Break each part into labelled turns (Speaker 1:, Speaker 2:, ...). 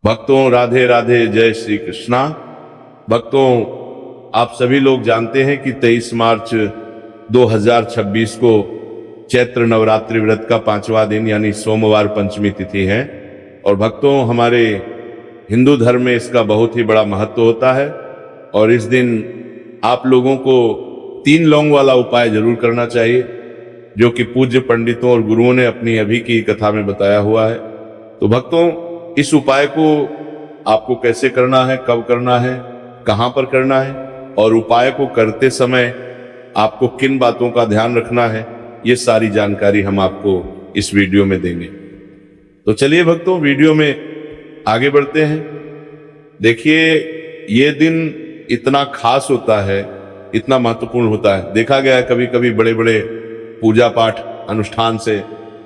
Speaker 1: भक्तों राधे राधे, जय श्री कृष्णा। भक्तों, आप सभी लोग जानते हैं कि 23 मार्च 2026 को चैत्र नवरात्रि व्रत का 5वां दिन यानी सोमवार पंचमी तिथि है। और भक्तों, हमारे हिंदू धर्म में इसका बहुत ही बड़ा महत्व होता है और इस दिन आप लोगों को 3 लौंग वाला उपाय जरूर करना चाहिए, जो कि पूज्य पंडितों और गुरुओं ने अपनी अभी की कथा में बताया हुआ है। तो भक्तों, इस उपाय को आपको कैसे करना है, कब करना है, कहां पर करना है और उपाय को करते समय आपको किन बातों का ध्यान रखना है, ये सारी जानकारी हम आपको इस वीडियो में देंगे। तो चलिए भक्तों, वीडियो में आगे बढ़ते हैं। देखिए, ये दिन इतना खास होता है, इतना महत्वपूर्ण होता है। देखा गया है कभी कभी बड़े बड़े पूजा पाठ अनुष्ठान से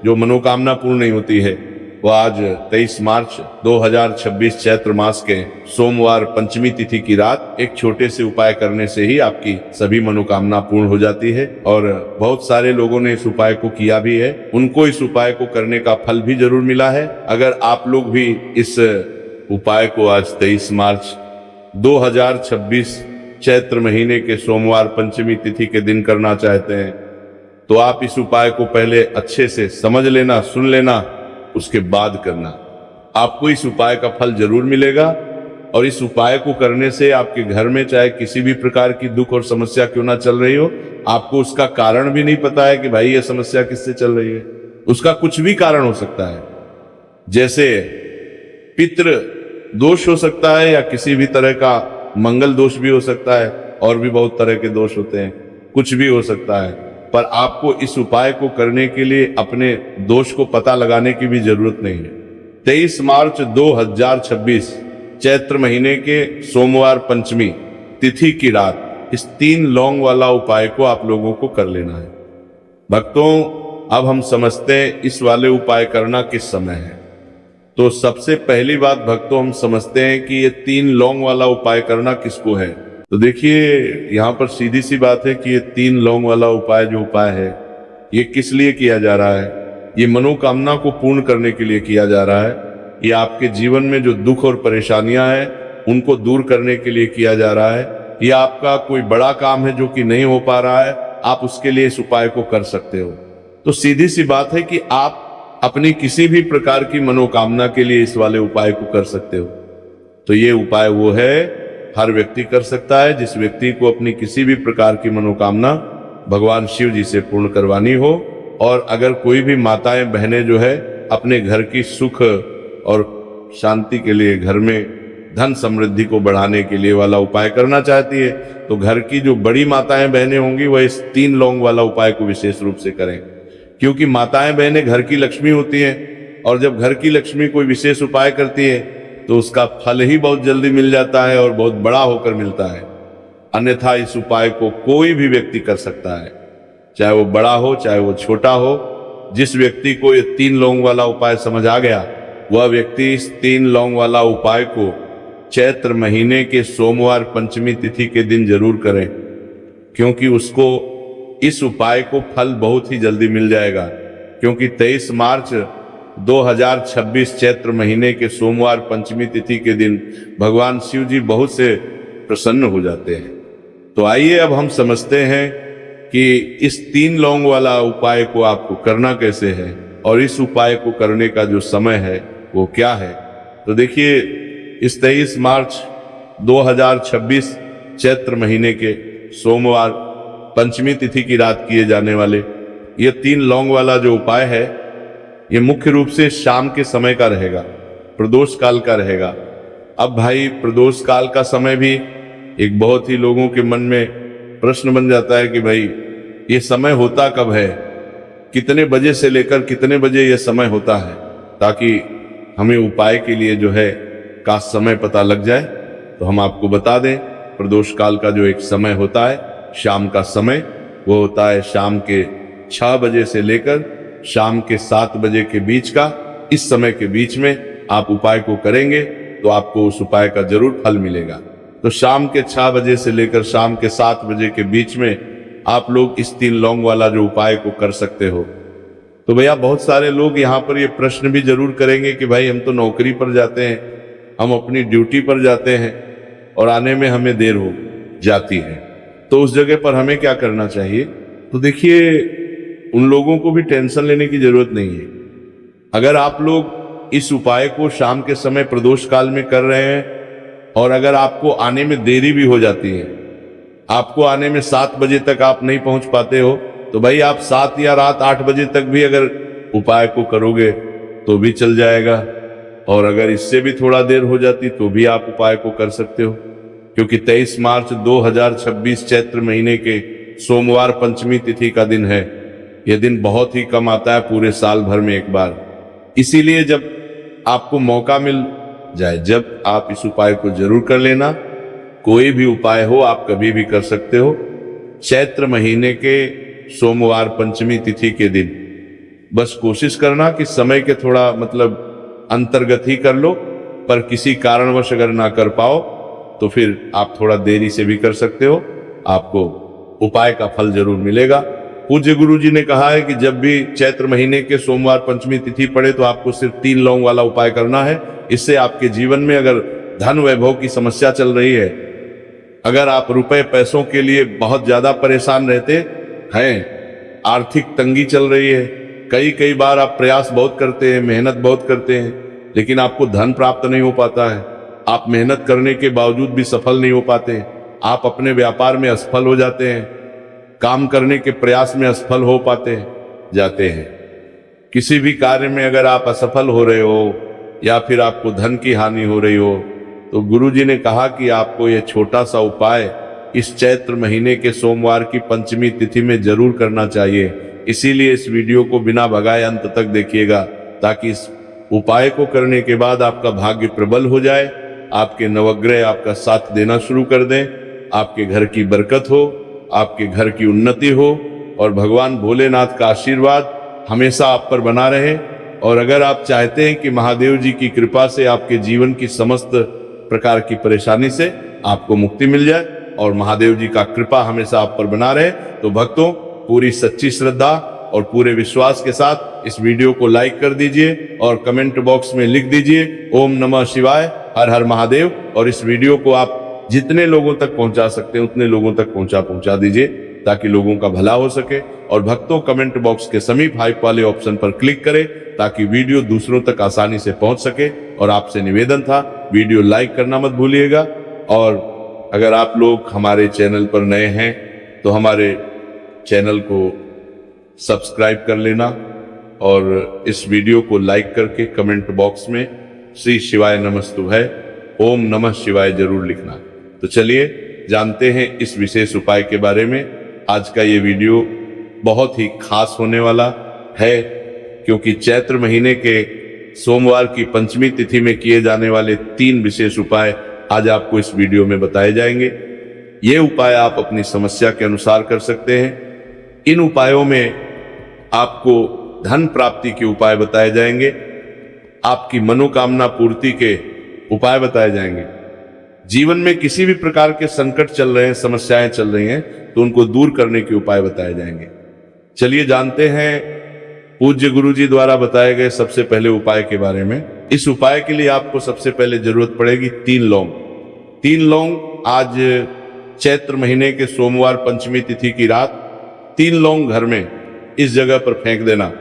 Speaker 1: जो मनोकामना पूर्ण नहीं होती है, वो आज 23 मार्च 2026 चैत्र मास के सोमवार पंचमी तिथि की रात एक छोटे से उपाय करने से ही आपकी सभी मनोकामना पूर्ण हो जाती है। और बहुत सारे लोगों ने इस उपाय को किया भी है, उनको इस उपाय को करने का फल भी जरूर मिला है। अगर आप लोग भी इस उपाय को आज 23 मार्च 2026 चैत्र महीने के सोमवार पंचमी तिथि के दिन करना चाहते हैं, तो आप इस उपाय को पहले अच्छे से समझ लेना, सुन लेना, उसके बाद करना। आपको इस उपाय का फल जरूर मिलेगा। और इस उपाय को करने से आपके घर में चाहे किसी भी प्रकार की दुख और समस्या क्यों ना चल रही हो, आपको उसका कारण भी नहीं पता है कि भाई ये समस्या किससे चल रही है, उसका कुछ भी कारण हो सकता है। जैसे पितृ दोष हो सकता है या किसी भी तरह का मंगल दोष भी हो सकता है, और भी बहुत तरह के दोष होते हैं, कुछ भी हो सकता है। पर आपको इस उपाय को करने के लिए अपने दोष को पता लगाने की भी जरूरत नहीं है। 23 मार्च 2026 चैत्र महीने के सोमवार पंचमी तिथि की रात इस 3 लौंग वाला उपाय को आप लोगों को कर लेना है। भक्तों, अब हम समझते हैं इस वाले उपाय करना किस समय है। तो सबसे पहली बात भक्तों, हम समझते हैं कि ये 3 लौंग वाला उपाय करना किसको है। तो देखिए, यहाँ पर सीधी सी बात है कि ये 3 लौंग वाला उपाय जो उपाय है, ये किस लिए किया जा रहा है। ये मनोकामना को पूर्ण करने के लिए किया जा रहा है। ये आपके जीवन में जो दुख और परेशानियां हैं उनको दूर करने के लिए किया जा रहा है। ये आपका कोई बड़ा काम है जो कि नहीं हो पा रहा है, आप उसके लिए इस उपाय को कर सकते हो। तो सीधी सी बात है कि आप अपनी किसी भी प्रकार की मनोकामना के लिए इस वाले उपाय को कर सकते हो। तो ये उपाय वो है, हर व्यक्ति कर सकता है जिस व्यक्ति को अपनी किसी भी प्रकार की मनोकामना भगवान शिव जी से पूर्ण करवानी हो। और अगर कोई भी माताएं बहनें जो है अपने घर की सुख और शांति के लिए, घर में धन समृद्धि को बढ़ाने के लिए वाला उपाय करना चाहती है, तो घर की जो बड़ी माताएं बहनें होंगी वह इस 3 लौंग वाला उपाय को विशेष रूप से करें। क्योंकि माताएं बहनें घर की लक्ष्मी होती हैं, और जब घर की लक्ष्मी कोई विशेष उपाय करती है तो उसका फल ही बहुत जल्दी मिल जाता है और बहुत बड़ा होकर मिलता है। अन्यथा इस उपाय को कोई भी व्यक्ति कर सकता है, चाहे वो बड़ा हो चाहे वो छोटा हो। जिस व्यक्ति को ये 3 लौंग वाला उपाय समझ आ गया, वह व्यक्ति इस 3 लौंग वाला उपाय को चैत्र महीने के सोमवार पंचमी तिथि के दिन जरूर करें, क्योंकि उसको इस उपाय को फल बहुत ही जल्दी मिल जाएगा। क्योंकि 23 मार्च 2026 चैत्र महीने के सोमवार पंचमी तिथि के दिन भगवान शिव जी बहुत से प्रसन्न हो जाते हैं। तो आइए अब हम समझते हैं कि इस 3 लौंग वाला उपाय को आपको करना कैसे है और इस उपाय को करने का जो समय है वो क्या है। तो देखिए, इस 23 मार्च 2026 चैत्र महीने के सोमवार पंचमी तिथि की रात किए जाने वाले ये 3 लौंग वाला जो उपाय है, ये मुख्य रूप से शाम के समय का रहेगा, प्रदोष काल का रहेगा। अब भाई, प्रदोष काल का समय भी एक बहुत ही लोगों के मन में प्रश्न बन जाता है कि भाई ये समय होता कब है, कितने बजे से लेकर कितने बजे ये समय होता है, ताकि हमें उपाय के लिए जो है का समय पता लग जाए। तो हम आपको बता दें, प्रदोष काल का जो एक समय होता है, शाम का समय, वो होता है शाम के 6 बजे से लेकर शाम के 7 बजे के बीच का। इस समय के बीच में आप उपाय को करेंगे तो आपको उस उपाय का जरूर फल मिलेगा। तो शाम के 6 बजे से लेकर शाम के 7 बजे के बीच में आप लोग इस 3 लौंग वाला जो उपाय को कर सकते हो। तो भैया, बहुत सारे लोग यहाँ पर ये प्रश्न भी जरूर करेंगे कि भाई हम तो नौकरी पर जाते हैं, हम अपनी ड्यूटी पर जाते हैं और आने में हमें देर हो जाती है, तो उस जगह पर हमें क्या करना चाहिए? तो देखिए, उन लोगों को भी टेंशन लेने की जरूरत नहीं है। अगर आप लोग इस उपाय को शाम के समय प्रदोष काल में कर रहे हैं और अगर आपको आने में देरी भी हो जाती है, आपको आने में 7 बजे तक आप नहीं पहुंच पाते हो, तो भाई आप 7 या रात 8 बजे तक भी अगर उपाय को करोगे तो भी चल जाएगा। और अगर इससे भी थोड़ा देर हो जाती तो भी आप उपाय को कर सकते हो, क्योंकि 23 मार्च 2026 चैत्र महीने के सोमवार पंचमी तिथि का दिन है। यह दिन बहुत ही कम आता है, पूरे साल भर में एक बार। इसीलिए जब आपको मौका मिल जाए, जब आप इस उपाय को जरूर कर लेना। कोई भी उपाय हो आप कभी भी कर सकते हो। चैत्र महीने के सोमवार पंचमी तिथि के दिन बस कोशिश करना कि समय के थोड़ा अंतर्गत ही कर लो, पर किसी कारणवश अगर ना कर पाओ तो फिर आप थोड़ा देरी से भी कर सकते हो, आपको उपाय का फल जरूर मिलेगा। पूज्य गुरु जी ने कहा है कि जब भी चैत्र महीने के सोमवार पंचमी तिथि पड़े तो आपको सिर्फ 3 लौंग वाला उपाय करना है। इससे आपके जीवन में अगर धन वैभव की समस्या चल रही है, अगर आप रुपए पैसों के लिए बहुत ज्यादा परेशान रहते हैं, आर्थिक तंगी चल रही है, कई बार आप प्रयास बहुत करते हैं, मेहनत बहुत करते हैं, लेकिन आपको धन प्राप्त नहीं हो पाता है, आप मेहनत करने के बावजूद भी सफल नहीं हो पाते, आप अपने व्यापार में असफल हो जाते हैं, काम करने के प्रयास में असफल हो पाते जाते हैं, किसी भी कार्य में अगर आप असफल हो रहे हो या फिर आपको धन की हानि हो रही हो, तो गुरु जी ने कहा कि आपको यह छोटा सा उपाय इस चैत्र महीने के सोमवार की पंचमी तिथि में जरूर करना चाहिए। इसीलिए इस वीडियो को बिना भगाए अंत तक देखिएगा, ताकि इस उपाय को करने के बाद आपका भाग्य प्रबल हो जाए, आपके नवग्रह आपका साथ देना शुरू कर दें, आपके घर की बरकत हो, आपके घर की उन्नति हो और भगवान भोलेनाथ का आशीर्वाद हमेशा आप पर बना रहे। और अगर आप चाहते हैं कि महादेव जी की कृपा से आपके जीवन की समस्त प्रकार की परेशानी से आपको मुक्ति मिल जाए और महादेव जी का कृपा हमेशा आप पर बना रहे, तो भक्तों, पूरी सच्ची श्रद्धा और पूरे विश्वास के साथ इस वीडियो को लाइक कर दीजिए और कमेंट बॉक्स में लिख दीजिए ओम नमः शिवाय, हर हर महादेव। और इस वीडियो को आप जितने लोगों तक पहुंचा सकते हैं उतने लोगों तक पहुंचा दीजिए, ताकि लोगों का भला हो सके। और भक्तों, कमेंट बॉक्स के समीप हाइप वाले ऑप्शन पर क्लिक करें ताकि वीडियो दूसरों तक आसानी से पहुंच सके। और आपसे निवेदन था, वीडियो लाइक करना मत भूलिएगा। और अगर आप लोग हमारे चैनल पर नए हैं तो हमारे चैनल को सब्सक्राइब कर लेना और इस वीडियो को लाइक करके कमेंट बॉक्स में श्री शिवाय नमस्तुभय, ओम नमः शिवाय जरूर लिखना। तो चलिए जानते हैं इस विशेष उपाय के बारे में। आज का ये वीडियो बहुत ही खास होने वाला है, क्योंकि चैत्र महीने के सोमवार की पंचमी तिथि में किए जाने वाले 3 विशेष उपाय आज आपको इस वीडियो में बताए जाएंगे। ये उपाय आप अपनी समस्या के अनुसार कर सकते हैं। इन उपायों में आपको धन प्राप्ति के उपाय बताए जाएंगे, आपकी मनोकामना पूर्ति के उपाय बताए जाएंगे। जीवन में किसी भी प्रकार के संकट चल रहे हैं, समस्याएं चल रही हैं, तो उनको दूर करने के उपाय बताए जाएंगे। चलिए जानते हैं पूज्य गुरु जी द्वारा बताए गए सबसे पहले उपाय के बारे में। इस उपाय के लिए आपको सबसे पहले जरूरत पड़ेगी 3 लौंग। 3 लौंग आज चैत्र महीने के सोमवार पंचमी तिथि की रात 3 लौंग घर में इस जगह पर फेंक देना।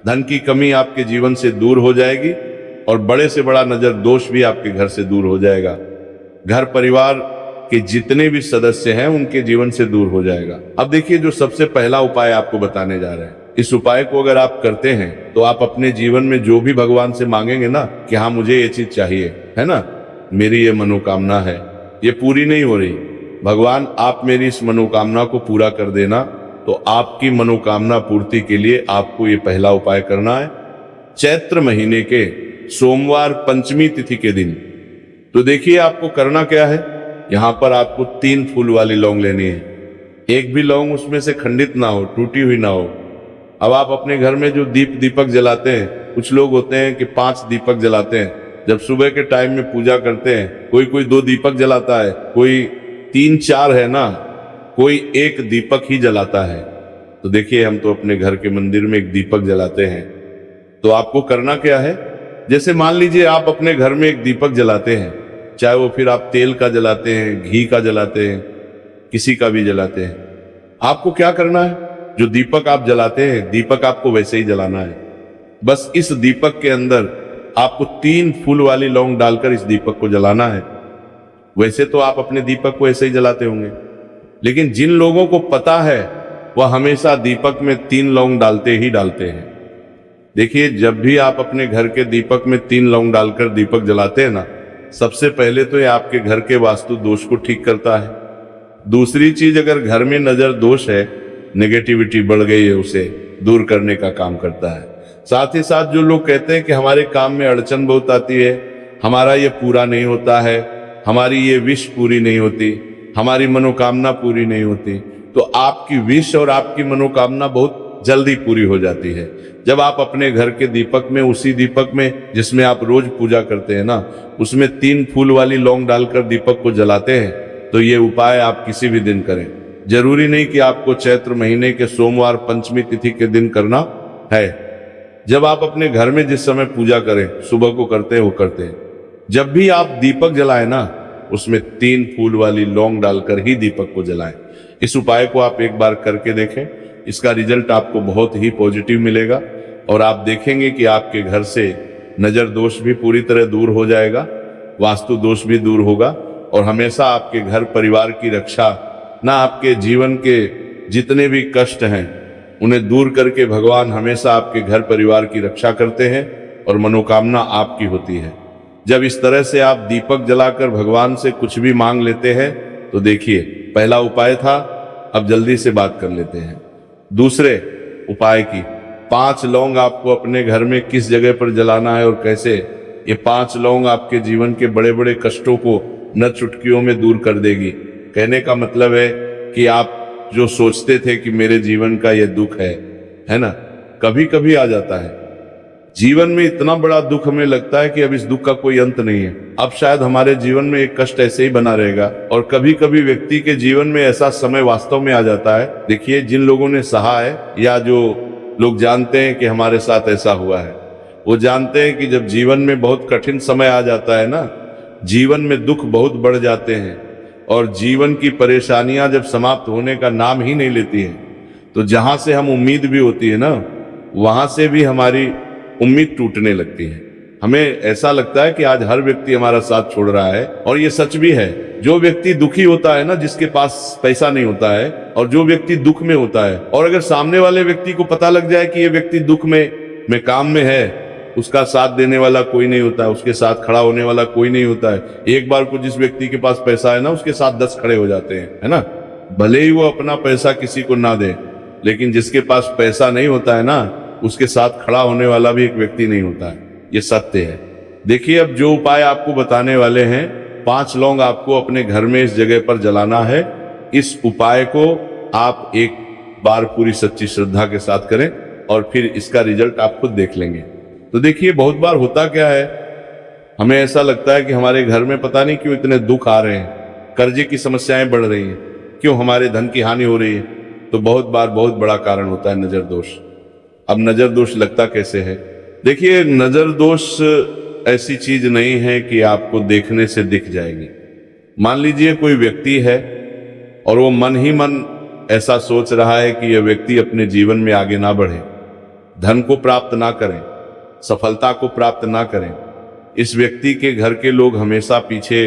Speaker 1: धन की कमी आपके जीवन से दूर हो जाएगी और बड़े से बड़ा नजर दोष भी आपके घर से दूर हो जाएगा। घर परिवार के जितने भी सदस्य हैं उनके जीवन से दूर हो जाएगा। अब देखिए, जो सबसे पहला उपाय आपको बताने जा रहे हैं, इस उपाय को अगर आप करते हैं तो आप अपने जीवन में जो भी भगवान से मांगेंगे ना कि हाँ मुझे ये चीज चाहिए, है ना, मेरी ये मनोकामना है, ये पूरी नहीं हो रही, भगवान आप मेरी इस मनोकामना को पूरा कर देना। तो आपकी मनोकामना पूर्ति के लिए आपको ये पहला उपाय करना है चैत्र महीने के सोमवार पंचमी तिथि के दिन। तो देखिए आपको करना क्या है, यहाँ पर आपको 3 फूल वाली लौंग लेनी है। एक भी लौंग उसमें से खंडित ना हो, टूटी हुई ना हो। अब आप अपने घर में जो दीपक जलाते हैं, कुछ लोग होते हैं कि 5 दीपक जलाते हैं। जब सुबह के टाइम में पूजा करते हैं, कोई 2 दीपक जलाता है, कोई 3-4 है ना, कोई 1 दीपक ही जलाता है। तो देखिए हम तो अपने घर के मंदिर में 1 दीपक जलाते हैं। तो आपको करना क्या है, जैसे मान लीजिए आप अपने घर में एक दीपक जलाते हैं, चाहे वो फिर आप तेल का जलाते हैं, घी का जलाते हैं, किसी का भी जलाते हैं, आपको क्या करना है? जो दीपक आप जलाते हैं, दीपक आपको वैसे ही जलाना है। बस इस दीपक के अंदर आपको 3 फूल वाली लौंग डालकर इस दीपक को जलाना है। वैसे तो आप अपने दीपक को ऐसे ही जलाते होंगे, लेकिन जिन लोगों को पता है वह हमेशा दीपक में 3 लौंग डालते ही डालते हैं। देखिए, जब भी आप अपने घर के दीपक में 3 लौंग डालकर दीपक जलाते हैं ना, सबसे पहले तो ये आपके घर के वास्तु दोष को ठीक करता है। दूसरी चीज, अगर घर में नजर दोष है, नेगेटिविटी बढ़ गई है, उसे दूर करने का काम करता है। साथ ही साथ जो लोग कहते हैं कि हमारे काम में अड़चन बहुत आती है, हमारा ये पूरा नहीं होता है, हमारी ये विश पूरी नहीं होती, हमारी मनोकामना पूरी नहीं होती, तो आपकी विश और आपकी मनोकामना बहुत जल्दी पूरी हो जाती है जब आप अपने घर के दीपक में, उसी दीपक में जिसमें आप रोज पूजा करते हैं ना, उसमें 3 फूल वाली लौंग डालकर दीपक को जलाते हैं। तो ये उपाय आप किसी भी दिन करें, जरूरी नहीं कि आपको चैत्र महीने के सोमवार पंचमी तिथि के दिन करना है। जब आप अपने घर में जिस समय पूजा करें, सुबह को करते हैं वो करते हैं, जब भी आप दीपक जलाएं ना, उसमें 3 फूल वाली लौंग डालकर ही दीपक को जलाएं। इस उपाय को आप एक बार करके देखें, इसका रिजल्ट आपको बहुत ही पॉजिटिव मिलेगा और आप देखेंगे कि आपके घर से नजर दोष भी पूरी तरह दूर हो जाएगा, वास्तु दोष भी दूर होगा और हमेशा आपके घर परिवार की रक्षा, ना आपके जीवन के जितने भी कष्ट हैं उन्हें दूर करके भगवान हमेशा आपके घर परिवार की रक्षा करते हैं और मनोकामना आपकी होती है। जब इस तरह से आप दीपक जलाकर भगवान से कुछ भी मांग लेते हैं तो देखिए, पहला उपाय था, अब जल्दी से बात कर लेते हैं दूसरे उपाय की। 5 लौंग आपको अपने घर में किस जगह पर जलाना है और कैसे, ये 5 लौंग आपके जीवन के बड़े बड़े कष्टों को न चुटकियों में दूर कर देगी। कहने का मतलब है कि आप जो सोचते थे कि मेरे जीवन का ये दुख है ना, कभी कभी आ जाता है जीवन में, इतना बड़ा दुख हमें लगता है कि अब इस दुख का कोई अंत नहीं है, अब शायद हमारे जीवन में एक कष्ट ऐसे ही बना रहेगा। और कभी कभी व्यक्ति के जीवन में ऐसा समय वास्तव में आ जाता है। देखिए, जिन लोगों ने सहा है या जो लोग जानते हैं कि हमारे साथ ऐसा हुआ है, वो जानते हैं कि जब जीवन में बहुत कठिन समय आ जाता है ना, जीवन में दुख बहुत बढ़ जाते हैं और जीवन की परेशानियां जब समाप्त होने का नाम ही नहीं लेती हैं, तो जहां से हम उम्मीद भी होती है ना, वहां से भी हमारी उम्मीद टूटने लगती है। हमें ऐसा लगता है कि आज हर व्यक्ति हमारा साथ छोड़ रहा है, और ये सच भी है। जो व्यक्ति दुखी होता है ना, जिसके पास पैसा नहीं होता है, और जो व्यक्ति दुख में होता है, और अगर सामने वाले व्यक्ति को पता लग जाए कि ये व्यक्ति दुख में काम में है, उसका साथ देने वाला कोई नहीं होता है, उसके साथ खड़ा होने वाला कोई नहीं होता है। एक बार को जिस व्यक्ति के पास पैसा है ना, उसके साथ 10 खड़े हो जाते हैं, है ना। भले ही वो अपना पैसा किसी को ना दे, लेकिन जिसके पास पैसा नहीं होता है ना, उसके साथ खड़ा होने वाला भी एक व्यक्ति नहीं होता है। ये सत्य है। देखिए, अब जो उपाय आपको बताने वाले हैं, 5 लौंग आपको अपने घर में इस जगह पर जलाना है। इस उपाय को आप एक बार पूरी सच्ची श्रद्धा के साथ करें और फिर इसका रिजल्ट आप खुद देख लेंगे। तो देखिए, बहुत बार होता क्या है, हमें ऐसा लगता है कि हमारे घर में पता नहीं क्यों इतने दुख आ रहे हैं, कर्जे की समस्याएं बढ़ रही हैं, क्यों हमारे धन की हानि हो रही है। तो बहुत बार बहुत बड़ा कारण होता है नजर दोष। अब नजर दोष लगता कैसे है? देखिए, नजर दोष ऐसी चीज नहीं है कि आपको देखने से दिख जाएगी। मान लीजिए कोई व्यक्ति है और वो मन ही मन ऐसा सोच रहा है कि यह व्यक्ति अपने जीवन में आगे ना बढ़े, धन को प्राप्त ना करें, सफलता को प्राप्त ना करें, इस व्यक्ति के घर के लोग हमेशा पीछे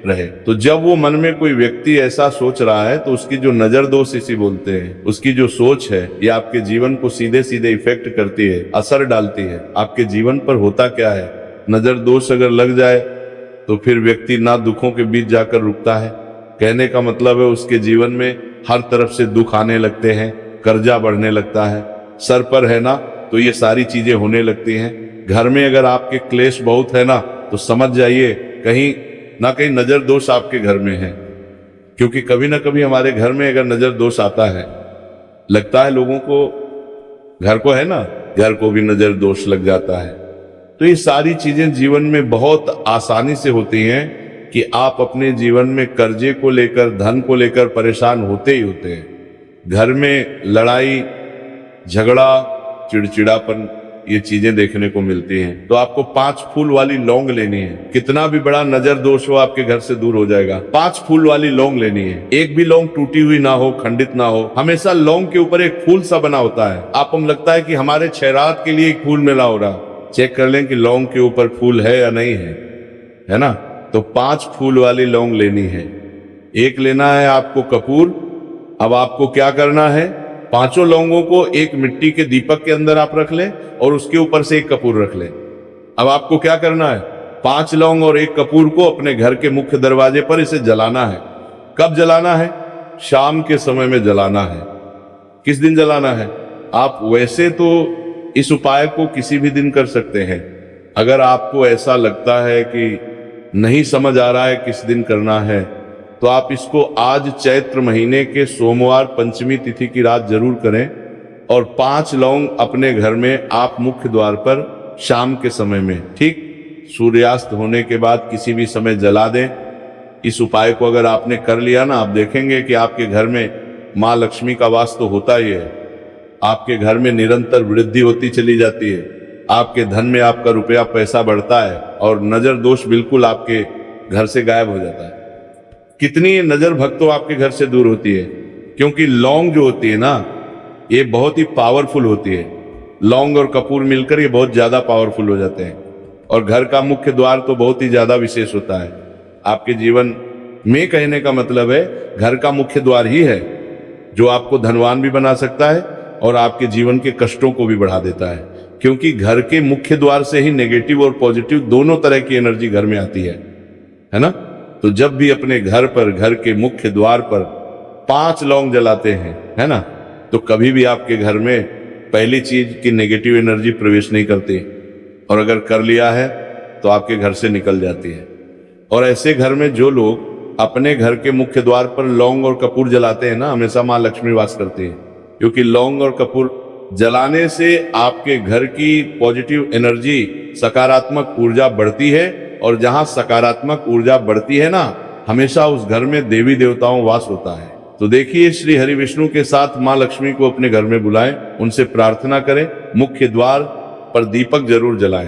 Speaker 1: रहे। तो जब वो मन में कोई व्यक्ति ऐसा सोच रहा है, तो उसकी जो नजर दोष इसी बोलते हैं, उसकी जो सोच है, ये आपके जीवन को सीधे सीधे इफेक्ट करती है, असर डालती है। आपके जीवन पर होता क्या है, नजर दोष अगर लग जाए तो फिर व्यक्ति ना दुखों के बीच जाकर रुकता है। कहने का मतलब है उसके जीवन में हर तरफ से दुख आने लगते हैं, कर्जा बढ़ने लगता है, सर पर है ना तो ये सारी चीजें होने लगती हैं। घर में अगर आपके क्लेश बहुत है ना, तो समझ जाइए कहीं ना कहीं नजर दोष आपके घर में है। क्योंकि कभी ना कभी हमारे घर में अगर नजर दोष आता है, लगता है लोगों को, घर को है ना, घर को भी नजर दोष लग जाता है। तो ये सारी चीजें जीवन में बहुत आसानी से होती हैं कि आप अपने जीवन में कर्जे को लेकर, धन को लेकर परेशान होते ही होते हैं। घर में लड़ाई झगड़ा, चिड़चिड़ापन, ये चीजें देखने को मिलती हैं। तो आपको 5 फूल वाली लौंग लेनी है। कितना भी बड़ा नजर दोष हो आपके घर से दूर हो जाएगा। 5 फूल वाली लौंग लेनी है। एक भी लौंग टूटी हुई ना हो, खंडित ना हो। हमेशा लौंग के ऊपर एक फूल सा बना होता है। आपको लगता है कि हमारे छेरात के लिए एक फूल मिला हो रहा, चेक कर लें कि लौंग के ऊपर फूल है या नहीं है ना। तो 5 फूल वाली लौंग लेनी है। एक लेना है आपको कपूर। अब आपको क्या करना है, 5 लौंगों को एक मिट्टी के दीपक के अंदर आप रख लें और उसके ऊपर से एक कपूर रख लें। अब आपको क्या करना है, 5 लौंग और एक कपूर को अपने घर के मुख्य दरवाजे पर इसे जलाना है। कब जलाना है? शाम के समय में जलाना है। किस दिन जलाना है? आप वैसे तो इस उपाय को किसी भी दिन कर सकते हैं। अगर आपको ऐसा लगता है कि नहीं समझ आ रहा है किस दिन करना है, तो आप इसको आज चैत्र महीने के सोमवार पंचमी तिथि की रात जरूर करें और 5 लौंग अपने घर में आप मुख्य द्वार पर शाम के समय में, ठीक सूर्यास्त होने के बाद किसी भी समय जला दें। इस उपाय को अगर आपने कर लिया ना, आप देखेंगे कि आपके घर में माँ लक्ष्मी का वास तो होता ही है। आपके घर में निरंतर वृद्धि होती चली जाती है। आपके धन में आपका रुपया पैसा बढ़ता है और नजर दोष बिल्कुल आपके घर से गायब हो जाता है। कितनी नजर भक्तों आपके घर से दूर होती है, क्योंकि लौंग जो होती है ना, ये बहुत ही पावरफुल होती है। लौंग और कपूर मिलकर ये बहुत ज्यादा पावरफुल हो जाते हैं। और घर का मुख्य द्वार तो बहुत ही ज्यादा विशेष होता है। आपके जीवन में कहने का मतलब है घर का मुख्य द्वार ही है जो आपको धनवान भी बना सकता है और आपके जीवन के कष्टों को भी बढ़ा देता है। क्योंकि घर के मुख्य द्वार से ही नेगेटिव और पॉजिटिव दोनों तरह की एनर्जी घर में आती है ना। तो जब भी अपने घर पर, घर के मुख्य द्वार पर 5 लौंग जलाते हैं, है ना, तो कभी भी आपके घर में पहली चीज की नेगेटिव एनर्जी प्रवेश नहीं करती, और अगर कर लिया है तो आपके घर से निकल जाती है। और ऐसे घर में जो लोग अपने घर के मुख्य द्वार पर लौंग और कपूर जलाते हैं ना, हमेशा माँ लक्ष्मी वास करती है। क्योंकि लौंग और कपूर जलाने से आपके घर की पॉजिटिव एनर्जी, सकारात्मक ऊर्जा बढ़ती है, और जहां सकारात्मक ऊर्जा बढ़ती है ना, हमेशा उस घर में देवी देवताओं वास होता है। तो देखिए, श्री हरि विष्णु के साथ माँ लक्ष्मी को अपने घर में बुलाएं, उनसे प्रार्थना करें, मुख्य द्वार पर दीपक जरूर जलाएं।